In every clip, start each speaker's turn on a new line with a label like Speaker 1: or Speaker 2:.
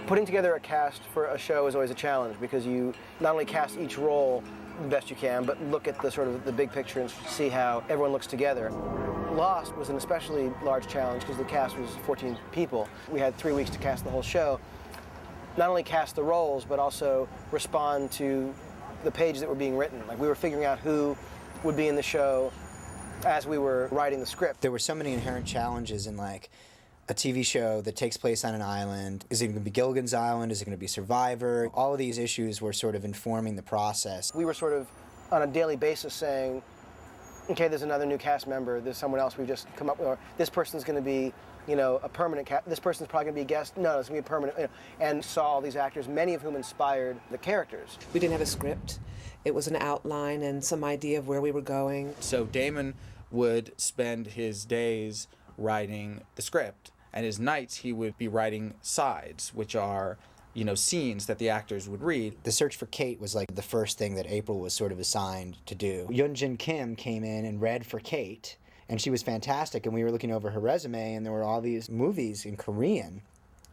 Speaker 1: Putting together a cast for a show is always a challenge because you not only cast each role the best you can, but look at the sort of the big picture and see how everyone looks together. Lost was an especially large challenge because the cast was 14 people. We had 3 weeks to cast the whole show. Not only cast the roles, but also respond to the pages that were being written. Like, we were figuring out who would be in the show as we were writing the script.
Speaker 2: There were so many inherent challenges in, like, a TV show that takes place on an island. Is it going to be Gilligan's Island? Is it going to be Survivor? All of these issues were sort of informing the process.
Speaker 1: We were sort of on a daily basis saying, okay, there's another new cast member, there's someone else we've just come up with, or this person's going to be, you know, a permanent cast, this person's probably going to be a guest, no, it's going to be a permanent, you know, and saw all these actors, many of whom inspired the characters.
Speaker 3: We didn't have a script. It was an outline and some idea of where we were going.
Speaker 4: So Damon would spend his days writing the script, and his nights he would be writing sides, which are, you know, scenes that the actors would read.
Speaker 2: The search for Kate was like the first thing that April was sort of assigned to do. Yoonjin Kim came in and read for Kate, and she was fantastic, and we were looking over her resume, and there were all these movies in Korean.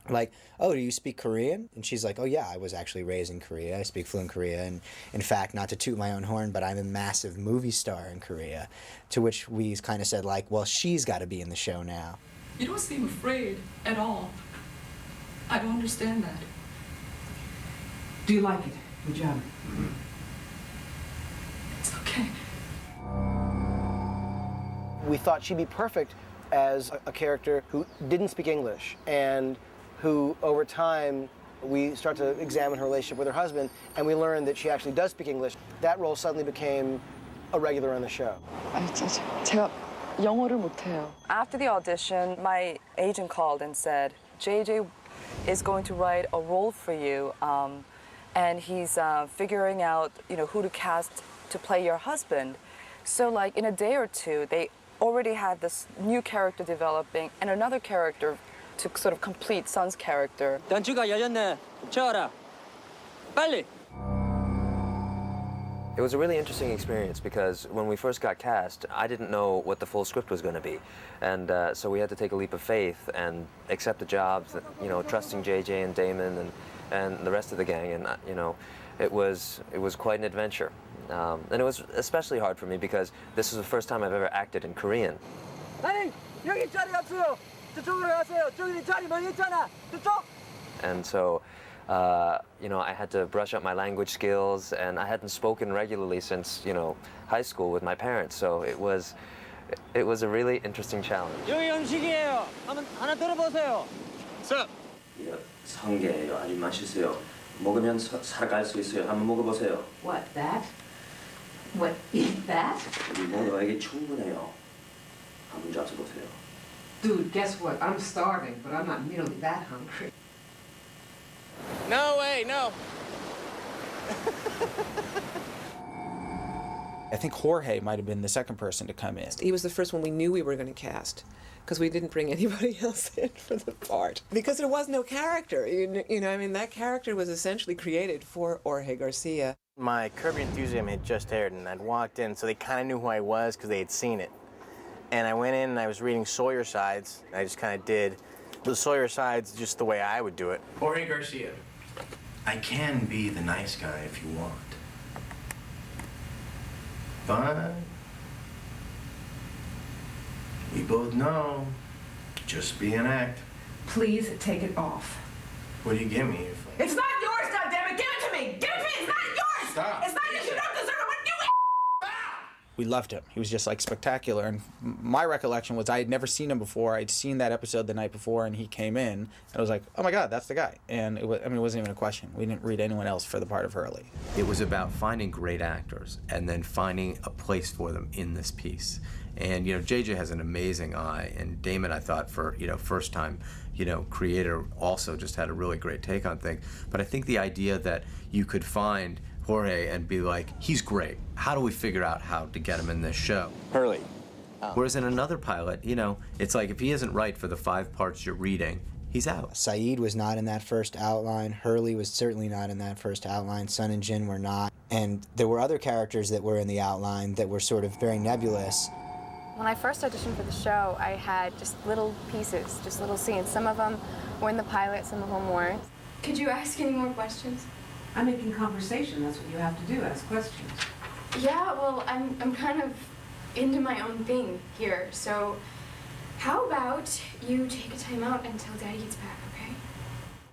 Speaker 2: Like, oh, do you speak Korean? And she's like, oh yeah, I was actually raised in Korea. I speak fluent Korean. And in fact, not to toot my own horn, but I'm a massive movie star in Korea. To which we kind of said, like, well, she's got to be in the show now.
Speaker 5: You don't seem afraid at all. I don't understand that.
Speaker 6: Do you like it? Good job.
Speaker 5: It's okay.
Speaker 1: We thought she'd be perfect as a character who didn't speak English and who, over time, we start to examine her relationship with her husband, and we learned that she actually does speak English. That role suddenly became a regular on the show.
Speaker 7: 제가 영어를 못해요.
Speaker 8: After the audition, my agent called and said, JJ is going to write a role for you, and he's figuring out, you know, who to cast to play your husband. So, like, in a day or two, they already had this new character developing and another character to sort of complete Sun's character.
Speaker 9: 단추가 열렸네. 채워라. 빨리.
Speaker 10: It was a really interesting experience because when we first got cast, I didn't know what the full script was going to be. And so we had to take a leap of faith and accept the jobs, you know, trusting JJ and Damon and the rest of the gang. And, you know, it was quite an adventure. And it was especially hard for me because this was the first time I've ever acted in Korean. And so, you know, I had to brush up my language skills, and I hadn't spoken regularly since, you know, high school with my parents. So it was a really interesting challenge.
Speaker 9: 여기 음식이에요. 한번 하나 들어보세요. 자.
Speaker 11: 이거 성게예요. 아주 맛있어요. 먹으면 살아갈 수 있어요. 한번 먹어보세요.
Speaker 6: What, that? What is that?
Speaker 11: 우리 먹어야기 충분해요. 한번 잡숴보세요.
Speaker 6: Dude, guess what? I'm starving, but I'm not nearly that hungry.
Speaker 4: No way, no. I think Jorge might have been the second person to come in.
Speaker 3: He was the first one we knew we were going to cast, because we didn't bring anybody else in for the part. Because there was no character. You know, I mean, that character was essentially created for Jorge Garcia.
Speaker 12: My Curb Your Enthusiasm had just aired, and I'd walked in, so they kind of knew who I was because they had seen it. And I went in and I was reading Sawyer Sides. I just kind of did the Sawyer Sides just the way I would do it.
Speaker 13: Jorge Garcia, I can be the nice guy if you want. But we both know, just be an act.
Speaker 6: Please take it off.
Speaker 13: What do you give me?
Speaker 6: It's not yours, goddammit! Give it to me! Give it to me! It's not yours!
Speaker 13: Stop.
Speaker 6: It's not yours! You don't deserve it! What do you
Speaker 4: We loved him. He was just like spectacular. And my recollection was I had never seen him before. I'd seen that episode the night before, and he came in, and I was like, oh my God, that's the guy. And it was, I mean, it wasn't even a question. We didn't read anyone else for the part of Hurley.
Speaker 14: It was about finding great actors and then finding a place for them in this piece. And, you know, JJ has an amazing eye, and Damon, I thought, for, you know, first time, you know, creator, also just had a really great take on things. But I think the idea that you could find Jorge and be like, he's great. How do we figure out how to get him in this show?
Speaker 12: Hurley.
Speaker 14: Whereas in another pilot, you know, it's like if he isn't right for the 5 parts you're reading, he's out.
Speaker 2: Saeed was not in that first outline. Hurley was certainly not in that first outline. Sun and Jin were not. And there were other characters that were in the outline that were sort of very nebulous.
Speaker 15: When I first auditioned for the show, I had just little pieces, just little scenes. Some of them were in the pilot, some of them weren't. Could you ask any more questions?
Speaker 6: I'm making conversation. That's what you have to do, ask questions.
Speaker 15: Yeah, well, I'm kind of into my own thing here, so how about you take a time out until Daddy gets back, okay?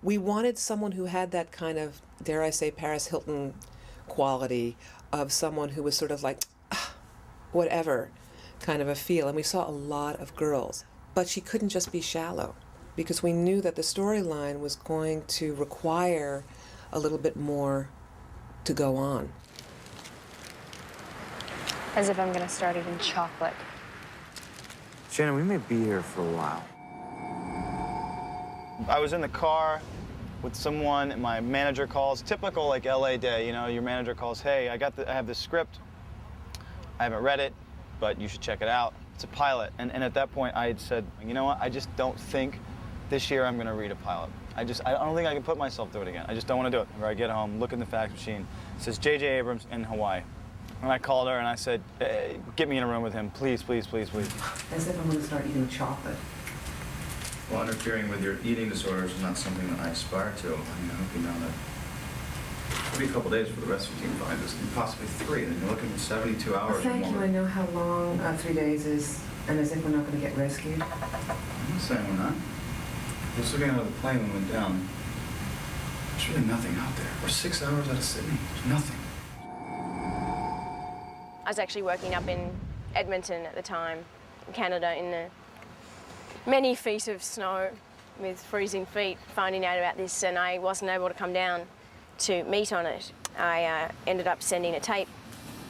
Speaker 3: We wanted someone who had that kind of, dare I say, Paris Hilton quality of someone who was sort of like, whatever kind of a feel. And we saw a lot of girls. But she couldn't just be shallow, because we knew that the storyline was going to require a little bit more to go on.
Speaker 15: As if I'm gonna start eating chocolate.
Speaker 16: Shannon, we may be here for a while.
Speaker 17: I was in the car with someone, and my manager calls. Typical like LA day, you know, your manager calls, hey, I have this script. I haven't read it, but you should check it out. It's a pilot. And at that point I had said, you know what, I just don't think this year I'm gonna read a pilot. I don't think I can put myself through it again. I just don't wanna do it. Where I get home, look in the fax machine, it says J.J. Abrams in Hawaii. And I called her and I said, hey, get me in a room with him, please, please, please, please.
Speaker 6: As if I'm going to start eating chocolate.
Speaker 13: Well, interfering with your eating disorders is not something that I aspire to. I mean, I hope you know that. It'll be a couple days for the rest of your team to find this, and possibly 3, and then you're looking at 72 hours or
Speaker 6: Thank
Speaker 17: more.
Speaker 6: you. I know how long 3 days is, and as if we're not going to get rescued.
Speaker 17: I'm not saying we're not. Just looking out of the plane when we went down, there's really nothing out there. We're 6 hours out of Sydney. There's nothing.
Speaker 18: I was actually working up in Edmonton at the time, in Canada, in the many feet of snow with freezing feet, finding out about this, and I wasn't able to come down to meet on it. I ended up sending a tape.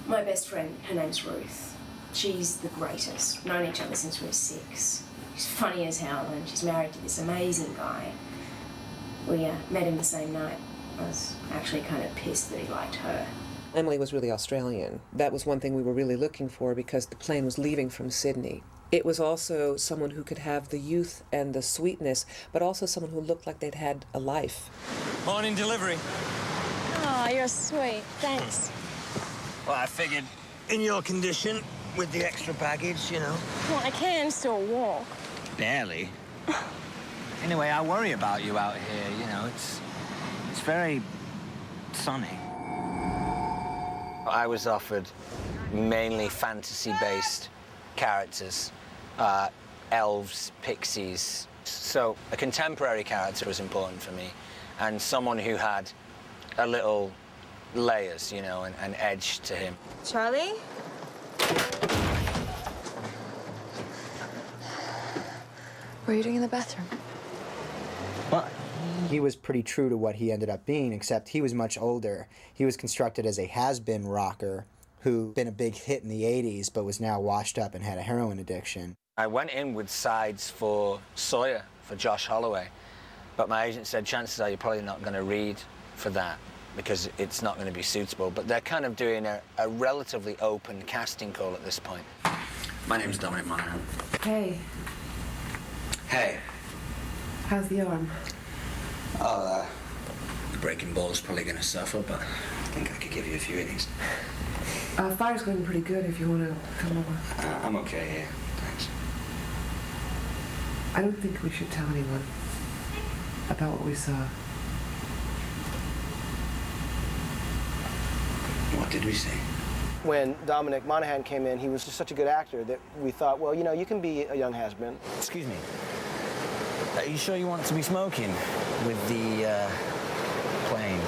Speaker 18: My best friend, her name's Ruth. She's the greatest. Known each other since we were 6. She's funny as hell, and she's married to this amazing guy. We met him the same night. I was actually kind of pissed that he liked her.
Speaker 3: Emily was really Australian. That was one thing we were really looking for, because the plane was leaving from Sydney. It was also someone who could have the youth and the sweetness, but also someone who looked like they'd had a life.
Speaker 9: Morning delivery.
Speaker 18: Oh, you're sweet. Thanks.
Speaker 9: Well, I figured in your condition, with the extra baggage, you know.
Speaker 18: Well, I can still walk.
Speaker 9: Barely. Anyway, I worry about you out here, you know. It's very sunny.
Speaker 12: I was offered mainly fantasy-based characters, elves, pixies. So a contemporary character was important for me, and someone who had a little layers, you know, and edge to him.
Speaker 18: Charlie?
Speaker 7: What are you doing in the bathroom?
Speaker 2: What? He was pretty true to what he ended up being, except he was much older. He was constructed as a has-been rocker who'd been a big hit in the 80s, but was now washed up and had a heroin addiction.
Speaker 12: I went in with sides for Sawyer, for Josh Holloway, but my agent said, chances are you're probably not going to read for that because it's not going to be suitable. But they're kind of doing a relatively open casting call at this point.
Speaker 19: My name's Dominic Monaghan.
Speaker 6: Hey,
Speaker 19: Hey.
Speaker 6: how's the arm?
Speaker 19: Oh, the breaking ball's probably going to suffer, but I think I could give you a few innings.
Speaker 6: Fire's going pretty good if you want to come over.
Speaker 19: I'm okay here. Thanks.
Speaker 6: I don't think we should tell anyone about what we saw.
Speaker 19: What did we see?
Speaker 1: When Dominic Monaghan came in, he was just such a good actor that we thought, well, you know, you can be a young has-been.
Speaker 9: Excuse me. Are you sure you want to be smoking with the plane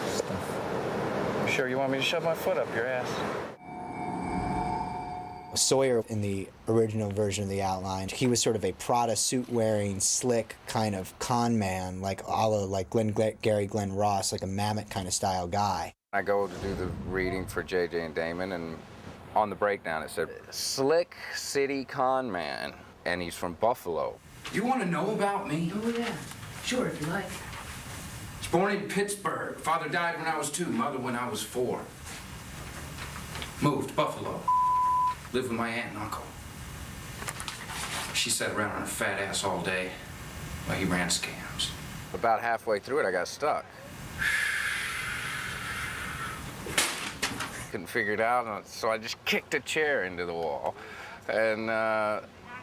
Speaker 9: stuff?
Speaker 17: Sure, you want me to shove my foot up your ass?
Speaker 2: Sawyer, in the original version of the outline, he was sort of a Prada suit-wearing, slick kind of con man, like a la like Gary Glenn Ross, like a Mamet kind of style guy.
Speaker 20: I go to do the reading for JJ and Damon, and on the breakdown it said, slick city con man, and he's from Buffalo.
Speaker 21: You want to know about me?
Speaker 6: Oh, yeah. Sure, if you like.
Speaker 21: I was born in Pittsburgh. Father died when I was 2, mother when I was 4. Moved to Buffalo. Lived with my aunt and uncle. She sat around on her fat ass all day while he ran scams.
Speaker 20: About halfway through it, I got stuck. Couldn't figure it out, so I just kicked a chair into the wall. And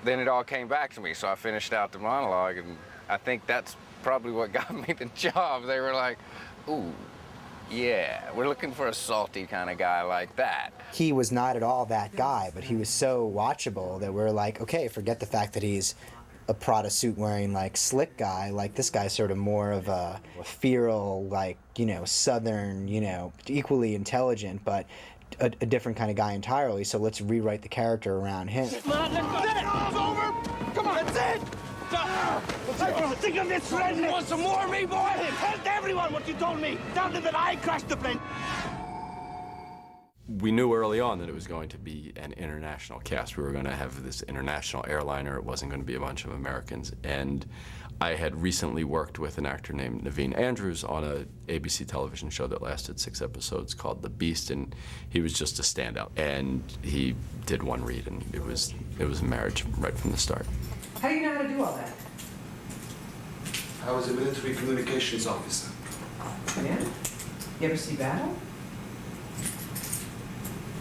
Speaker 20: then it all came back to me, so I finished out the monologue, and I think that's probably what got me the job. They were like, ooh, yeah, we're looking for a salty kind of guy like that.
Speaker 2: He was not at all that guy, but he was so watchable that we're like, okay, forget the fact that he's a Prada suit wearing like slick guy. Like this guy's sort of more of a feral, like, you know, southern, you know, equally intelligent, but a different kind of guy entirely. So let's rewrite the character around him.
Speaker 5: Come on, let's go. That's it. It's over. Come on. That's it. Think of this friend. You want some more of me, boy? Tell everyone what you told me. Tell them that I crashed the plane.
Speaker 22: We knew early on that it was going to be an international cast. We were going to have this international airliner. It wasn't going to be a bunch of Americans. And I had recently worked with an actor named Naveen Andrews on a ABC television show that lasted 6 episodes called The Beast, and he was just a standout. And he did one read, and it was a marriage right from the start.
Speaker 6: How do you know how to do all that?
Speaker 23: I was a military communications officer.
Speaker 6: Yeah? You ever see battle?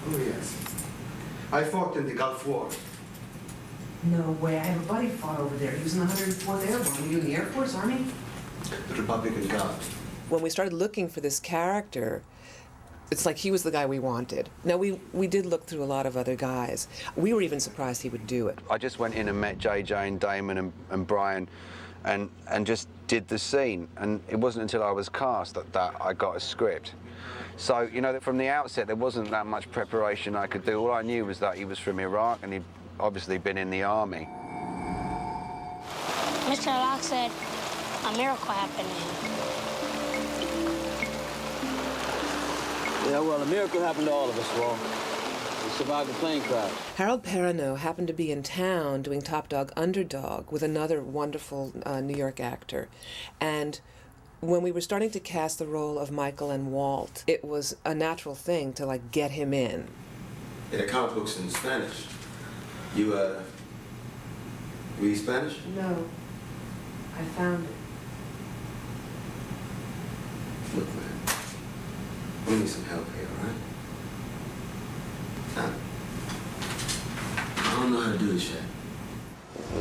Speaker 23: Oh, yes. I fought in the Gulf War.
Speaker 6: No way. I have a buddy fought over there. He was in the 104th Airborne. Were you in the Air Force, Army?
Speaker 23: The Republican Guard.
Speaker 3: When we started looking for this character, it's like he was the guy we wanted. Now, we did look through a lot of other guys. We were even surprised he would do it.
Speaker 24: I just went in and met JJ and Damon and Brian and just did the scene. And it wasn't until I was cast that I got a script. So, you know, from the outset, there wasn't that much preparation I could do. All I knew was that he was from Iraq and he'd obviously been in the army.
Speaker 25: Mr. Locke said a miracle happened to him.
Speaker 26: Yeah, well, a miracle happened to all of us, Walt. We survived the plane crash.
Speaker 3: Harold Perrineau happened to be in town doing Top Dog Underdog with another wonderful New York actor. And when we were starting to cast the role of Michael and Walt, it was a natural thing to, like, get him in.
Speaker 23: In the comic books in Spanish. You, read Spanish?
Speaker 6: No. I found it.
Speaker 23: Look, man. We need some help here, all right? I don't know how to do this yet.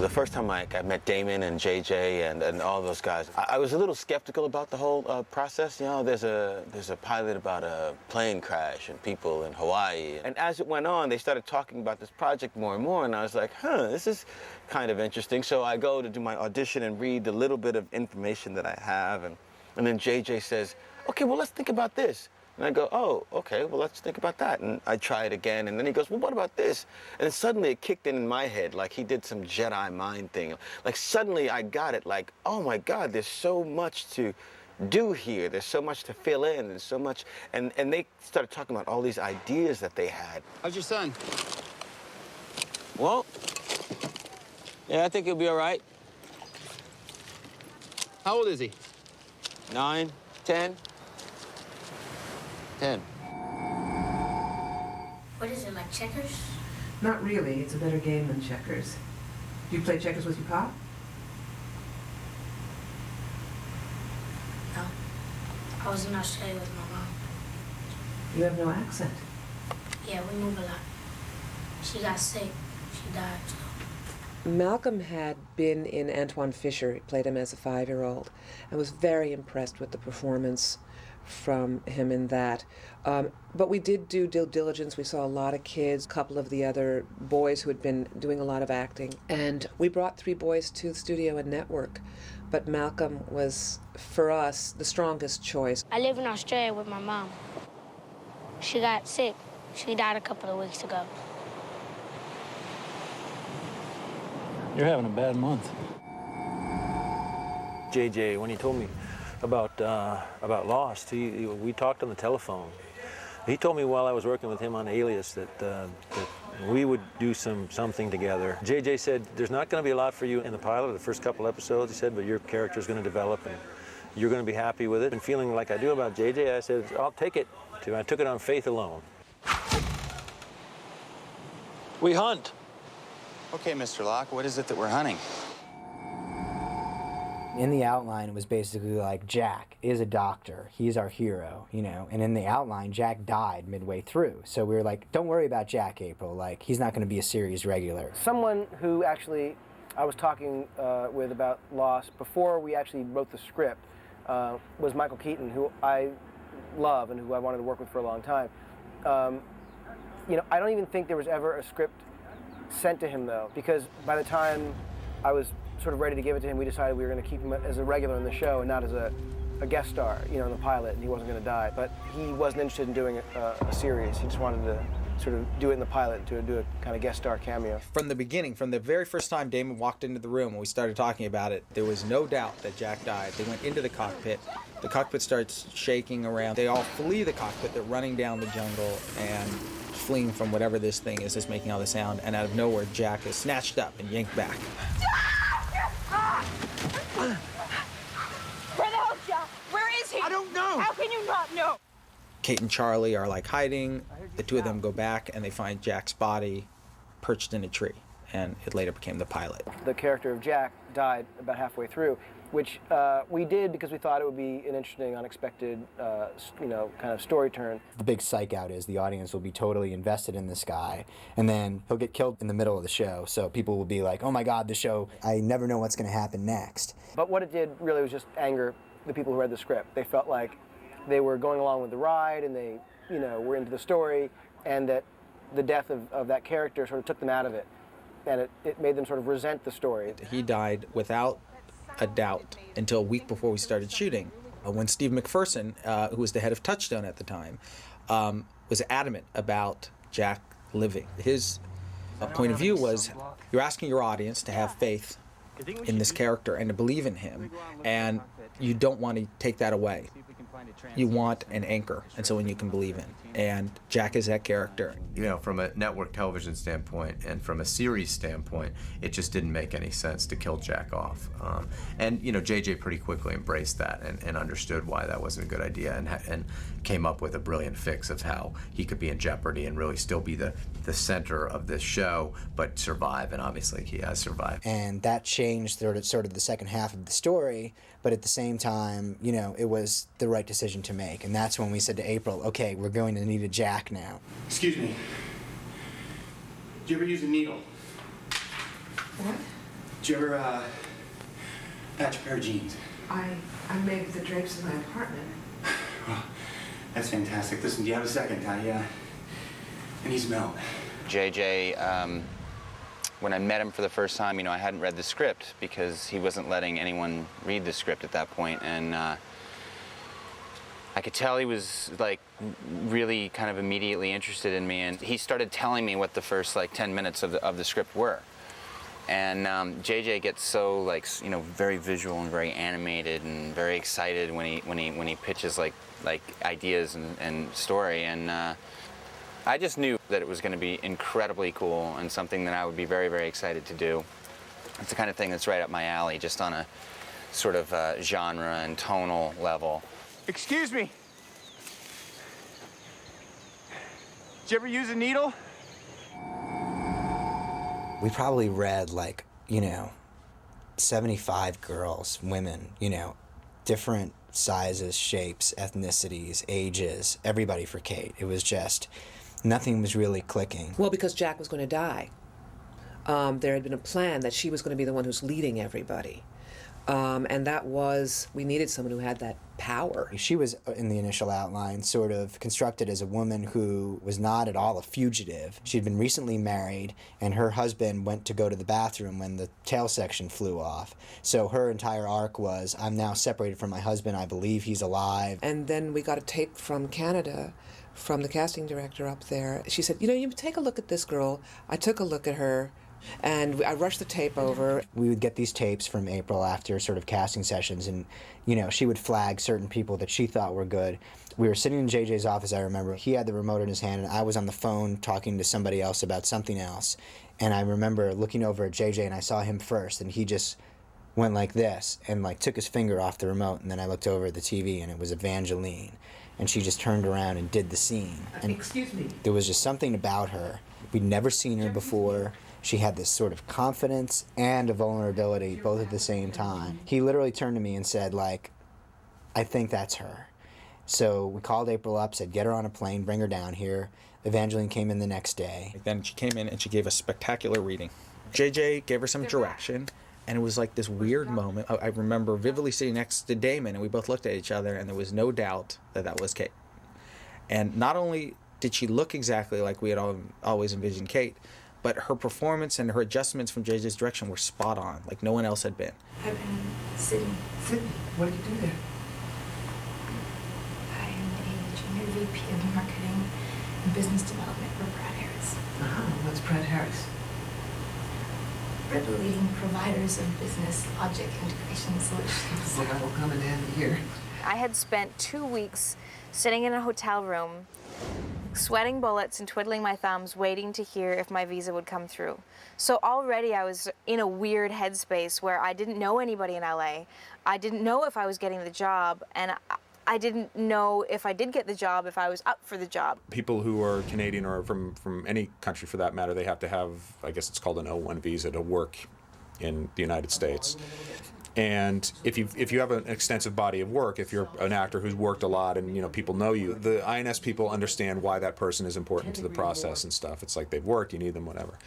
Speaker 12: The first time I met Damon and JJ and all those guys, I was a little skeptical about the whole process. You know, there's a pilot about a plane crash and people in Hawaii. And as it went on, they started talking about this project more and more, and I was like, this is kind of interesting. So I go to do my audition and read the little bit of information that I have, and then JJ says, okay, well, let's think about this. And I go, oh, okay, well, let's think about that. And I try it again, and then he goes, well, what about this? And then suddenly it kicked in my head, like he did some Jedi mind thing. Like suddenly I got it, like, oh my God, there's so much to do here. There's so much to fill in, and so much. And they started talking about all these ideas that they had.
Speaker 26: How's your son? Well, yeah, I think he'll be all right. How old is he? 9, 10? 10.
Speaker 25: What is it, like checkers?
Speaker 6: Not really. It's a better game than checkers. Do you play checkers with your pop?
Speaker 25: No. I was in Australia with my mom.
Speaker 6: You have no accent.
Speaker 25: Yeah, we move a lot. She got sick. She died, so.
Speaker 3: Malcolm had been in Antoine Fisher, he played him as a 5-year-old, and was very impressed with the performance from him in that. But we did do due diligence. We saw a lot of kids, a couple of the other boys who had been doing a lot of acting. And we brought 3 boys to the studio and network. But Malcolm was, for us, the strongest choice.
Speaker 25: I live in Australia with my mom. She got sick. She died a couple of weeks ago.
Speaker 27: You're having a bad month.
Speaker 28: JJ, when he told me about Lost, we talked on the telephone. He told me while I was working with him on Alias that we would do something together. JJ said, there's not going to be a lot for you in the pilot, the first couple episodes, he said, but your character's going to develop and you're going to be happy with it. And feeling like I do about JJ, I said, I'll take it. I took it on faith alone.
Speaker 26: We hunt.
Speaker 29: Okay, Mr. Locke, what is it that we're hunting?
Speaker 2: In the outline, it was basically like, Jack is a doctor. He's our hero, you know. And in the outline, Jack died midway through. So we were like, don't worry about Jack, April. Like, he's not going to be a series regular.
Speaker 1: Someone who actually I was talking with about Lost before we actually wrote the script was Michael Keaton, who I love and who I wanted to work with for a long time. You know, I don't even think there was ever a script sent to him, though, because by the time I was sort of ready to give it to him, we decided we were going to keep him as a regular in the show and not as a guest star, you know, in the pilot, and he wasn't going to die. But he wasn't interested in doing a series. He just wanted to sort of do it in the pilot, to do a kind of guest star cameo.
Speaker 4: From the beginning, from the very first time Damon walked into the room when we started talking about it, there was no doubt that Jack died. They went into the cockpit. The cockpit starts shaking around. They all flee the cockpit. They're running down the jungle and fleeing from whatever this thing is that's making all the sound. And out of nowhere, Jack is snatched up and yanked back.
Speaker 8: Where the hell's Jack? Where is he? I don't know. How can you not know?
Speaker 4: Kate and Charlie are like hiding. The two of them go back and they find Jack's body perched in a tree. And it later became the pilot.
Speaker 1: The character of Jack died about halfway through, which we did because we thought it would be an interesting, unexpected, you know, kind of story turn.
Speaker 2: The big psych out is the audience will be totally invested in this guy, and then he'll get killed in the middle of the show. So people will be like, oh my God, the show, I never know what's going to happen next.
Speaker 1: But what it did really was just anger the people who read the script. They felt like they were going along with the ride and they, you know, were into the story, and that the death of that character sort of took them out of it. And it made them sort of resent the story.
Speaker 4: He died without a doubt until a week before we started shooting, when Steve McPherson, who was the head of Touchstone at the time, was adamant about Jack living. His point of view was, you're asking your audience to have faith in this character and to believe in him, and you don't want to take that away. You want an anchor, and someone you can believe in. And Jack is that character.
Speaker 10: You know, from a network television standpoint and from a series standpoint, it just didn't make any sense to kill Jack off. And, you know, JJ pretty quickly embraced that and understood why that wasn't a good idea and came up with a brilliant fix of how he could be in jeopardy and really still be the center of this show, but survive, and obviously he has survived.
Speaker 2: And that changed sort of the second half of the story, but at the same time, you know, it was the right decision to make. And that's when we said to April, okay, we're going to need a Jack now.
Speaker 11: Excuse me. Did you ever use a needle?
Speaker 6: What?
Speaker 11: Did you ever, patch a pair of jeans?
Speaker 6: I made the drapes in my apartment.
Speaker 11: Well, that's fantastic. Listen, do you have a second? I need some help.
Speaker 29: JJ, when I met him for the first time, you know, I hadn't read the script because he wasn't letting anyone read the script at that point, and I could tell he was like really kind of immediately interested in me, and he started telling me what the first like 10 minutes of the script were. And JJ gets so like, you know, very visual and very animated and very excited when he pitches like ideas and story, and I just knew that it was going to be incredibly cool and something that I would be very, very excited to do. It's the kind of thing that's right up my alley, just on a sort of genre and tonal level.
Speaker 11: Excuse me. Did you ever use a needle?
Speaker 2: We probably read, like, you know, 75 girls, women, you know, different sizes, shapes, ethnicities, ages, everybody for Kate. It was just, nothing was really clicking.
Speaker 3: Well, because Jack was going to die. There had been a plan that she was going to be the one who's leading everybody. And that was, we needed someone who had that power.
Speaker 2: She was, in the initial outline, sort of constructed as a woman who was not at all a fugitive. She'd been recently married, and her husband went to go to the bathroom when the tail section flew off. So her entire arc was, I'm now separated from my husband, I believe he's alive.
Speaker 3: And then we got a tape from Canada, from the casting director up there. She said, you know, you take a look at this girl. I took a look at her, and I rushed the tape over.
Speaker 2: We would get these tapes from April after sort of casting sessions, and, you know, she would flag certain people that she thought were good. We were sitting in JJ's office, I remember. He had the remote in his hand, and I was on the phone talking to somebody else about something else. And I remember looking over at JJ, and I saw him first, and he just went like this, and like took his finger off the remote, and then I looked over at the TV, and it was Evangeline. And she just turned around and did the scene. And
Speaker 6: excuse me.
Speaker 2: There was just something about her. We'd never seen her before. She had this sort of confidence and a vulnerability both at the same time. He literally turned to me and said, like, I think that's her. So we called April up, said, get her on a plane, bring her down here. Evangeline came in the next day.
Speaker 4: Then she came in and she gave a spectacular reading. JJ gave her some direction, and it was like this weird moment. I remember vividly sitting next to Damon, and we both looked at each other, and there was no doubt that that was Kate. And not only did she look exactly like we had always envisioned Kate, but her performance and her adjustments from JJ's direction were spot on, like no one else had been.
Speaker 6: I've been in Sydney. Sydney? What do you do there?
Speaker 25: I am a junior VP of marketing and business development for Pratt Harris.
Speaker 6: What's Pratt Harris?
Speaker 25: We're the leading providers of business logic integration solutions.
Speaker 6: Well, that'll come in handy here.
Speaker 7: I had spent 2 weeks sitting in a hotel room, sweating bullets and twiddling my thumbs, waiting to hear if my visa would come through. So already I was in a weird headspace where I didn't know anybody in LA. I didn't know if I was getting the job, and I didn't know if I did get the job, if I was up for the job.
Speaker 9: People who are Canadian or from any country for that matter, they have to have, I guess it's called an O1 visa to work in the United States. And if you have an extensive body of work, if you're an actor who's worked a lot and people know you, the INS people understand why that person is important to the process and stuff. It's like they've worked, you need them, whatever.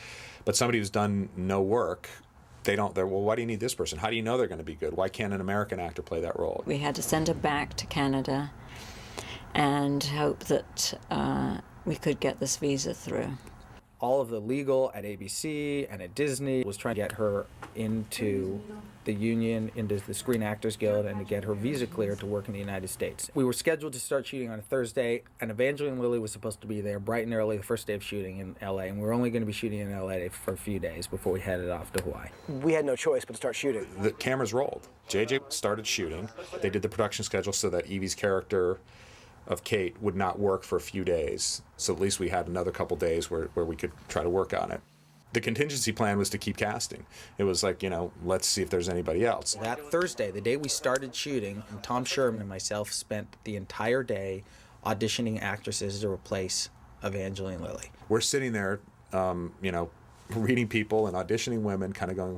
Speaker 9: But somebody who's done no work, well, why do you need this person? How do you know they're going to be good? Why can't an American actor play that role?
Speaker 13: We had to send her back to Canada and hope that we could get this visa through.
Speaker 4: All of the legal at ABC and at Disney was trying to get her into the union, into the Screen Actors Guild, and to get her visa cleared to work in the United States. We were scheduled to start shooting on a Thursday, and Evangeline Lilly was supposed to be there bright and early the first day of shooting in LA, and we were only going to be shooting in LA for a few days before we headed off to Hawaii.
Speaker 1: We had no choice but to start shooting.
Speaker 9: The cameras rolled. JJ started shooting. They did the production schedule so that Evie's character of Kate would not work for a few days. So at least we had another couple days where we could try to work on it. The contingency plan was to keep casting. It was like, let's see if there's anybody else.
Speaker 4: That Thursday, the day we started shooting, Tom Sherman and myself spent the entire day auditioning actresses to replace Evangeline Lilly.
Speaker 9: We're sitting there, reading people and auditioning women, kind of going,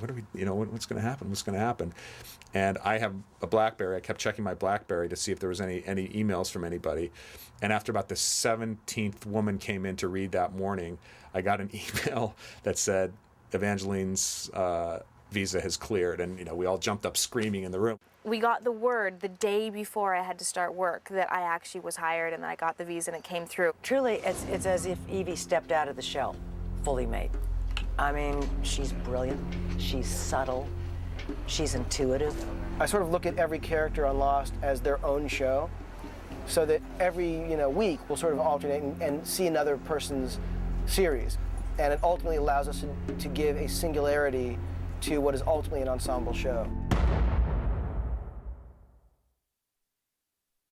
Speaker 9: what's going to happen? What's going to happen? And I have a BlackBerry. I kept checking my BlackBerry to see if there was any emails from anybody. And after about the 17th woman came in to read that morning, I got an email that said Evangeline's visa has cleared. And, we all jumped up screaming in the room.
Speaker 7: We got the word the day before I had to start work that I actually was hired and that I got the visa and it came through.
Speaker 14: Truly, it's as if Evie stepped out of the shell, fully made. I mean, she's brilliant, she's subtle, she's intuitive.
Speaker 1: I sort of look at every character on Lost as their own show, so that every week we'll sort of alternate and see another person's series, and it ultimately allows us to give a singularity to what is ultimately an ensemble show.